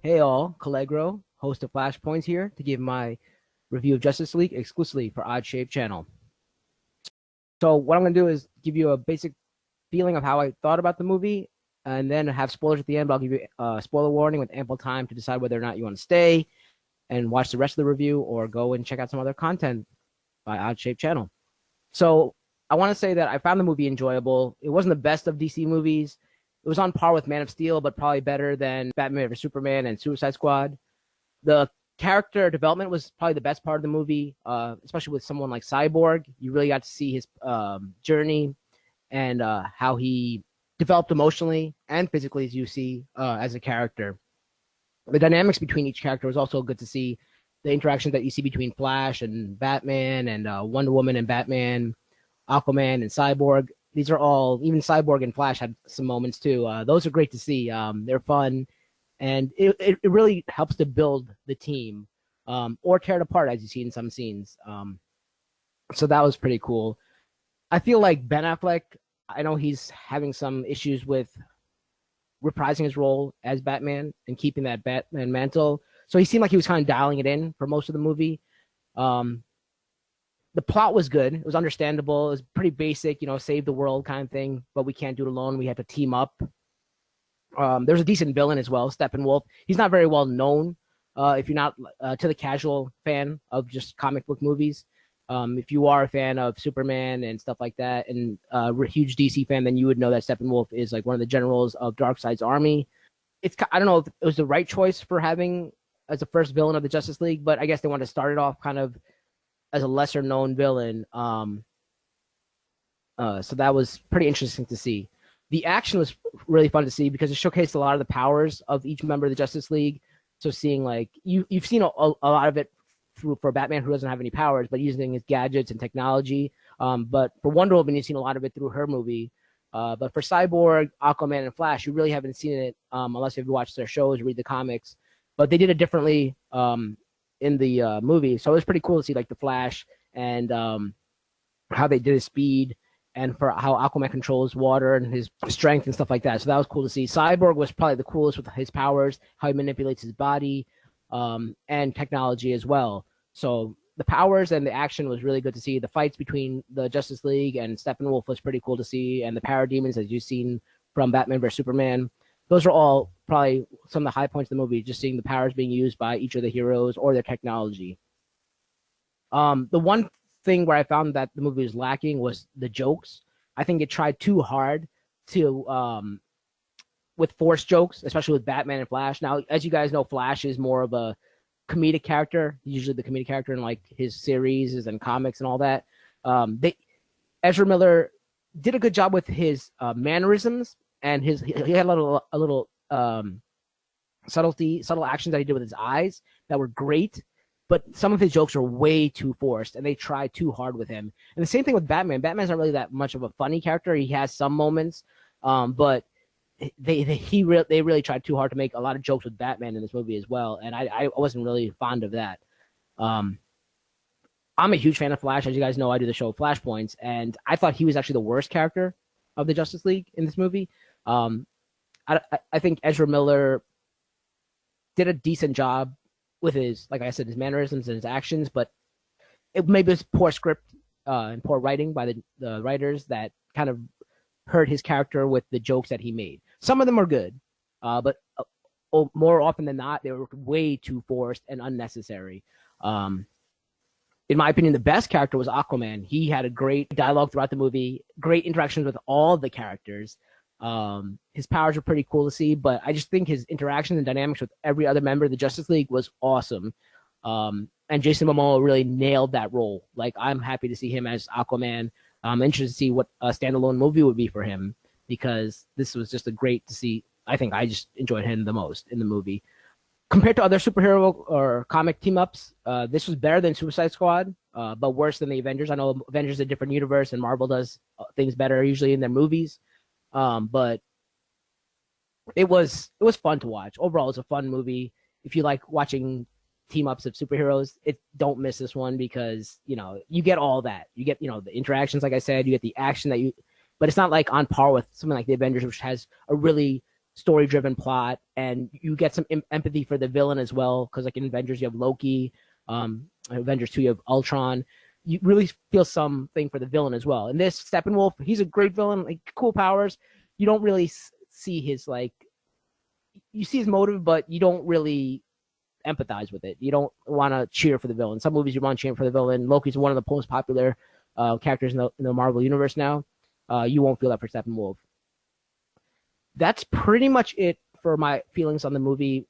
Hey all, Kal-Legro, host of Flashpoints here to give my review of Justice League exclusively for Odd Shape channel. So what I'm going to do is give you a basic feeling of how I thought about the movie and then have spoilers at the end, but I'll give you a spoiler warning with ample time to decide whether or not you want to stay and watch the rest of the review or go and check out some other content by Odd Shape channel. So I want to say that I found the movie enjoyable. It wasn't the best of DC movies. It was on par with Man of Steel, but probably better than Batman vs Superman and Suicide Squad. The character development was probably the best part of the movie, especially with someone like Cyborg. You really got to see his journey and how he developed emotionally and physically, as you see as a character. The dynamics between each character was also good to see. The interactions that you see between Flash and Batman and Wonder Woman and Batman, Aquaman and Cyborg. These are all, even Cyborg and Flash had some moments too. Those are great to see. They're fun, and it really helps to build the team or tear it apart, as you see in some scenes. So that was pretty cool. I feel like Ben Affleck, I know he's having some issues with reprising his role as Batman and keeping that Batman mantle. So he seemed like he was kind of dialing it in for most of the movie. Um, the plot was good. It was understandable. It was pretty basic, save the world kind of thing, but we can't do it alone. We have to team up. There's a decent villain as well, Steppenwolf. He's not very well known if you're not to the casual fan of just comic book movies. If you are a fan of Superman and stuff like that, and a huge DC fan, then you would know that Steppenwolf is like one of the generals of Darkseid's army. I don't know if it was the right choice for having as the first villain of the Justice League, but I guess they wanted to start it off kind of as a lesser known villain. So that was pretty interesting to see. The action was really fun to see because it showcased a lot of the powers of each member of the Justice League. So seeing like you've seen a lot of it for Batman, who doesn't have any powers, but using his gadgets and technology. But for Wonder Woman, you've seen a lot of it through her movie. But for Cyborg, Aquaman, and Flash, you really haven't seen it unless you've watched their shows, read the comics. But they did it differently in the movie, so it was pretty cool to see like the Flash and how they did his speed and for how Aquaman controls water and his strength and stuff like that. So that was cool to see. Cyborg was probably the coolest with his powers, how he manipulates his body, and technology as well. So the powers and the action was really good to see. The fights between the Justice League and Steppenwolf was pretty cool to see, and the parademons, as you've seen from Batman vs Superman. Those are all probably some of the high points of the movie, just seeing the powers being used by each of the heroes or their technology. The one thing where I found that the movie was lacking was the jokes. I think it tried too hard to with forced jokes, especially with Batman and Flash. Now, as you guys know, Flash is more of a comedic character, usually the comedic character in like his series and comics and all that. Ezra Miller did a good job with his mannerisms and he had a little subtle actions that he did with his eyes that were great. But some of his jokes are way too forced, and they try too hard with him. And the same thing with Batman. Batman's not really that much of a funny character. He has some moments, but they really tried too hard to make a lot of jokes with Batman in this movie as well. And I wasn't really fond of that. I'm a huge fan of Flash. As you guys know, I do the show Flashpoints, and I thought he was actually the worst character of the Justice League in this movie. I think Ezra Miller did a decent job with his, like I said, his mannerisms and his actions, but it maybe was poor script and poor writing by the writers that kind of hurt his character with the jokes that he made. Some of them are good, but more often than not, they were way too forced and unnecessary. In my opinion, the best character was Aquaman. He had a great dialogue throughout the movie, great interactions with all the characters. His powers were pretty cool to see, but I just think his interactions and dynamics with every other member of the Justice League was awesome. And Jason Momoa really nailed that role. Like, I'm happy to see him as Aquaman. I'm interested to see what a standalone movie would be for him, because this was just a great to see. I think I just enjoyed him the most in the movie. Compared to other superhero or comic team-ups, this was better than Suicide Squad, but worse than the Avengers. I know Avengers is a different universe, and Marvel does things better usually in their movies. But it was fun to watch. Overall, it's a fun movie. If you like watching team ups of superheroes, don't miss this one, because you get all that. You get the interactions, like I said, you get the action but it's not like on par with something like the Avengers, which has a really story-driven plot, and you get some empathy for the villain as well. Because like in Avengers, you have Loki. Avengers 2, you have Ultron. You really feel something for the villain as well. And this Steppenwolf, he's a great villain, like cool powers. You don't really see his like, you see his motive, but you don't really empathize with it. You don't want to cheer for the villain. Some movies you want to cheer for the villain. Loki's one of the most popular characters in the Marvel universe now. You won't feel that for Steppenwolf. That's pretty much it for my feelings on the movie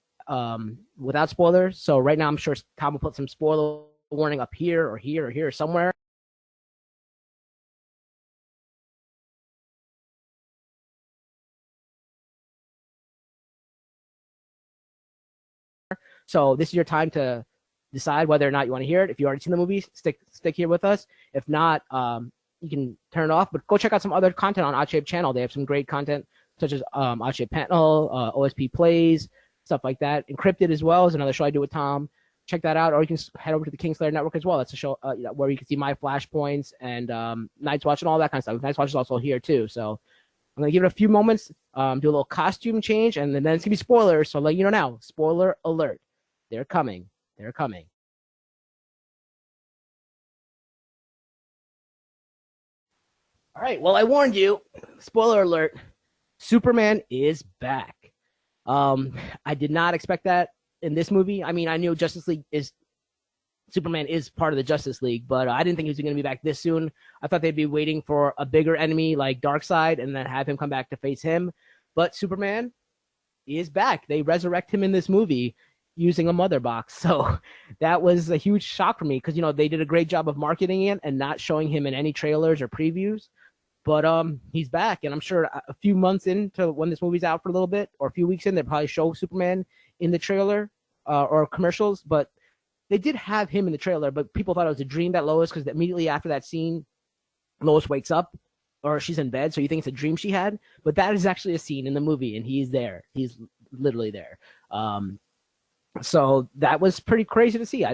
without spoilers. So right now I'm sure Tom will put some spoiler warning up here or here or here somewhere. So this is your time to decide whether or not you want to hear it. If you already seen the movie, stick here with us. If not, you can turn it off. But go check out some other content on Oddshape channel. They have some great content such as Oddshape Panel, OSP Plays, stuff like that. Encrypted as well is another show I do with Tom. Check that out, or you can head over to the Kingslayer Network as well. That's a show where you can see my flashpoints and Night's Watch and all that kind of stuff. Night's Watch is also here too. So I'm gonna give it a few moments, do a little costume change, and then it's gonna be spoilers. So I'll let you know now. Spoiler alert. They're coming. They're coming. All right. Well, I warned you. Spoiler alert. Superman is back. I did not expect that in this movie. I mean, I knew Superman is part of the Justice League, but I didn't think he was going to be back this soon. I thought they'd be waiting for a bigger enemy like Darkseid and then have him come back to face him. But Superman is back. They resurrect him in this movie using a mother box. So that was a huge shock for me because, they did a great job of marketing it and not showing him in any trailers or previews. But he's back, and I'm sure a few months into when this movie's out for a little bit, or a few weeks in, they'll probably show Superman in the trailer or commercials. But they did have him in the trailer, but people thought it was a dream that Lois, because immediately after that scene, Lois wakes up, or she's in bed, so you think it's a dream she had. But that is actually a scene in the movie, and he's there. He's literally there. So that was pretty crazy to see. I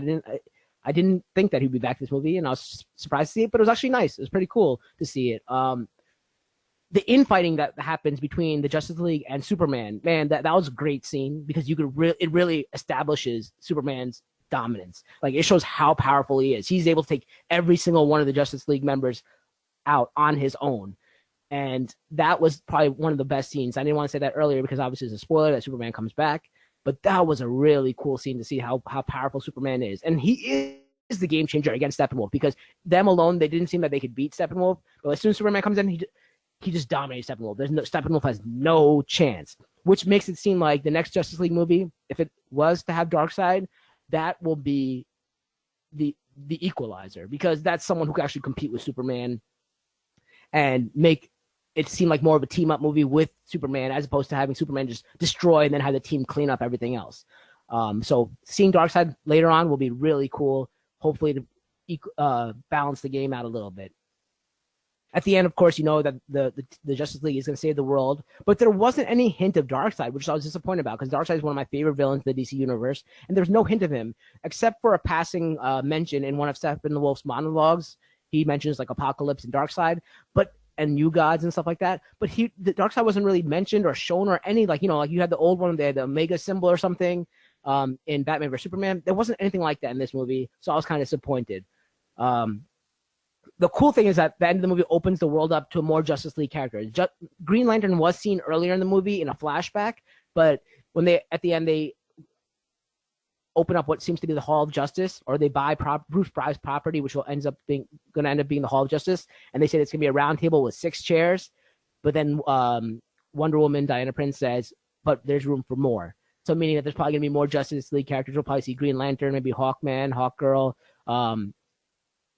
didn't think that he'd be back in this movie, and I was surprised to see it, but it was actually nice. It was pretty cool to see it. The infighting that happens between the Justice League and Superman, man, that was a great scene because it really establishes Superman's dominance. Like, it shows how powerful he is. He's able to take every single one of the Justice League members out on his own. And that was probably one of the best scenes. I didn't want to say that earlier because obviously it's a spoiler that Superman comes back. But that was a really cool scene to see how powerful Superman is. And he is the game changer against Steppenwolf because them alone, they didn't seem that they could beat Steppenwolf. But as soon as Superman comes in, he just dominates Steppenwolf. Steppenwolf has no chance, which makes it seem like the next Justice League movie, if it was to have Darkseid, that will be the equalizer because that's someone who can actually compete with Superman and make it seemed like more of a team-up movie with Superman as opposed to having Superman just destroy and then have the team clean up everything else. So seeing Darkseid later on will be really cool, hopefully to balance the game out a little bit. At the end, of course, that the Justice League is going to save the world, but there wasn't any hint of Darkseid, which I was disappointed about because Darkseid is one of my favorite villains in the DC universe, and there's no hint of him except for a passing mention in one of Steppenwolf's monologues. He mentions like Apocalypse and Darkseid, and New Gods and stuff like that. But the Darkseid wasn't really mentioned or shown or any, like you had the old one, the Omega symbol or something in Batman vs. Superman. There wasn't anything like that in this movie, so I was kind of disappointed. The cool thing is that the end of the movie opens the world up to more Justice League characters. Green Lantern was seen earlier in the movie in a flashback, but when at the end they open up what seems to be the Hall of Justice, or they buy Bruce Pride's property, which going to end up being the Hall of Justice, and they said it's going to be a round table with 6 chairs. But then Wonder Woman, Diana Prince says, but there's room for more. So meaning that there's probably going to be more Justice League characters. We'll probably see Green Lantern, maybe Hawkman, Hawkgirl,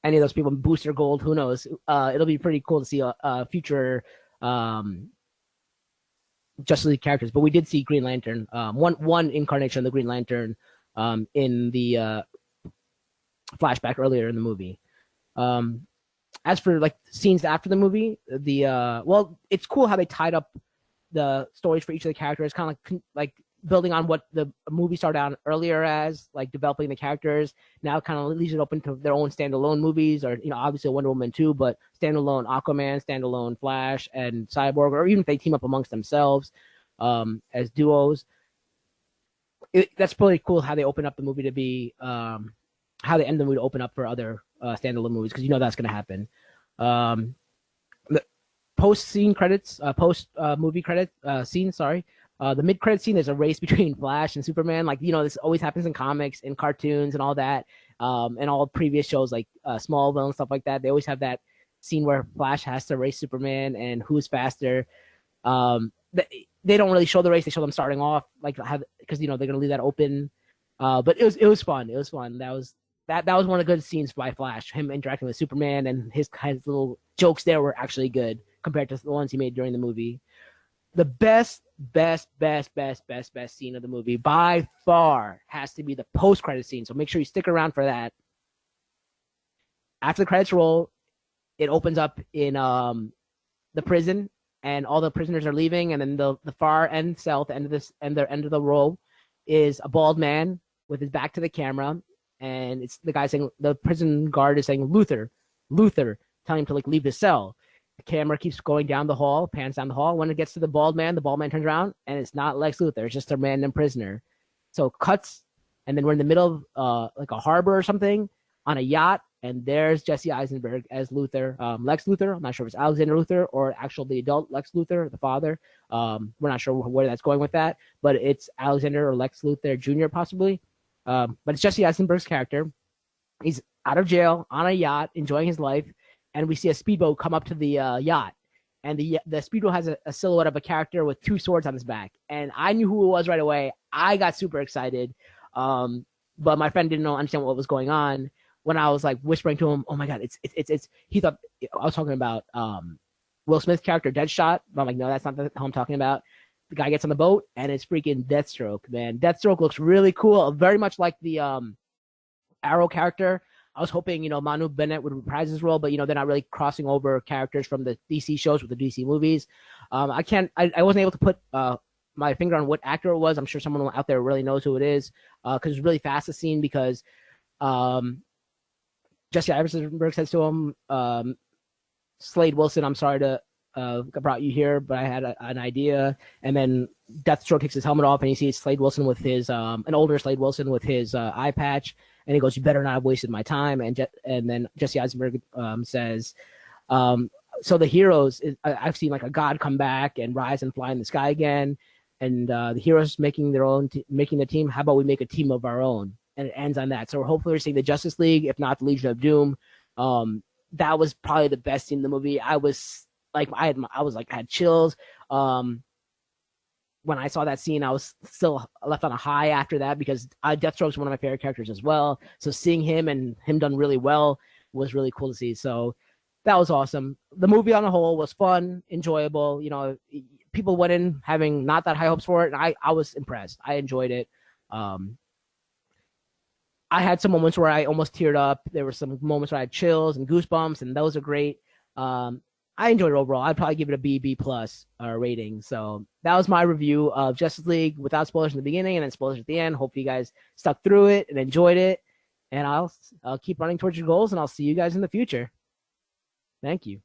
any of those people, Booster Gold, who knows? It'll be pretty cool to see future Justice League characters. But we did see Green Lantern, one incarnation of the Green Lantern, in the flashback earlier in the movie. As for like scenes after the movie, it's cool how they tied up the stories for each of the characters, kind of like building on what the movie started out earlier as, like developing the characters. Now kind of leaves it open to their own standalone movies, or obviously Wonder Woman 2, but standalone Aquaman, standalone Flash and Cyborg, or even if they team up amongst themselves. as duos. That's pretty cool how they open up the movie to be how they end the movie to open up for other standalone movies, because that's going to happen. The post scene credits, post movie credit scene. Sorry, the mid credit scene. There's a race between Flash and Superman. Like this always happens in comics, in cartoons, and all that. And all previous shows like Smallville and stuff like that. They always have that scene where Flash has to race Superman and who's faster. They don't really show the race. They show them starting off, like because they're gonna leave that open. But it was fun. It was fun. That was one of the good scenes by Flash. Him interacting with Superman and his little jokes there were actually good compared to the ones he made during the movie. The best scene of the movie by far has to be the post credit scene. So make sure you stick around for that. After the credits roll, it opens up in the prison, and all the prisoners are leaving, and then the far end cell, the end of the row, is a bald man with his back to the camera, and it's the guy saying, the prison guard is saying, Luther, telling him to leave the cell. The camera keeps going down the hall, pans down the hall. When it gets to the bald man turns around, and it's not Lex Luthor, it's just a random prisoner. So cuts, and then we're in the middle of like a harbor or something on a yacht, and there's Jesse Eisenberg as Luthor, Lex Luthor. I'm not sure if it's Alexander Luthor or actually the adult Lex Luthor, the father. We're not sure where that's going with that, but it's Alexander or Lex Luthor Jr. possibly. But it's Jesse Eisenberg's character. He's out of jail on a yacht, enjoying his life, and we see a speedboat come up to the yacht. And the speedboat has a silhouette of a character with two swords on his back. And I knew who it was right away. I got super excited. But my friend didn't understand what was going on. When I was like whispering to him, "Oh my god, it's," he thought I was talking about Will Smith's character Deadshot. But I'm like, no, that's not who I'm talking about. The guy gets on the boat, and it's freaking Deathstroke, man. Deathstroke looks really cool, very much like the Arrow character. I was hoping, Manu Bennett would reprise his role, but they're not really crossing over characters from the DC shows with the DC movies. I wasn't able to put my finger on what actor it was. I'm sure someone out there really knows who it is, because it's really fast, the scene, because Jesse Eisenberg says to him, Slade Wilson, I'm sorry to brought you here, but I had an idea. And then Deathstroke takes his helmet off, and you see Slade Wilson with his an older Slade Wilson with his eye patch, and he goes, "You better not have wasted my time." And then Jesse Eisenberg says, "So the heroes, I've seen like a god come back and rise and fly in the sky again, and the heroes making making the team. How about we make a team of our own?" And it ends on that. So hopefully we're seeing the Justice League, if not the Legion of Doom. That was probably the best scene in the movie. I was like, I had chills. When I saw that scene, I was still left on a high after that, because Deathstroke's one of my favorite characters as well. So seeing him and him done really well was really cool to see. So that was awesome. The movie on the whole was fun, enjoyable. People went in having not that high hopes for it, and I was impressed. I enjoyed it. I had some moments where I almost teared up. There were some moments where I had chills and goosebumps, and those are great. I enjoyed it overall. I'd probably give it a B plus rating. So that was my review of Justice League without spoilers in the beginning and then spoilers at the end. Hope you guys stuck through it and enjoyed it. And I'll keep running towards your goals, and I'll see you guys in the future. Thank you.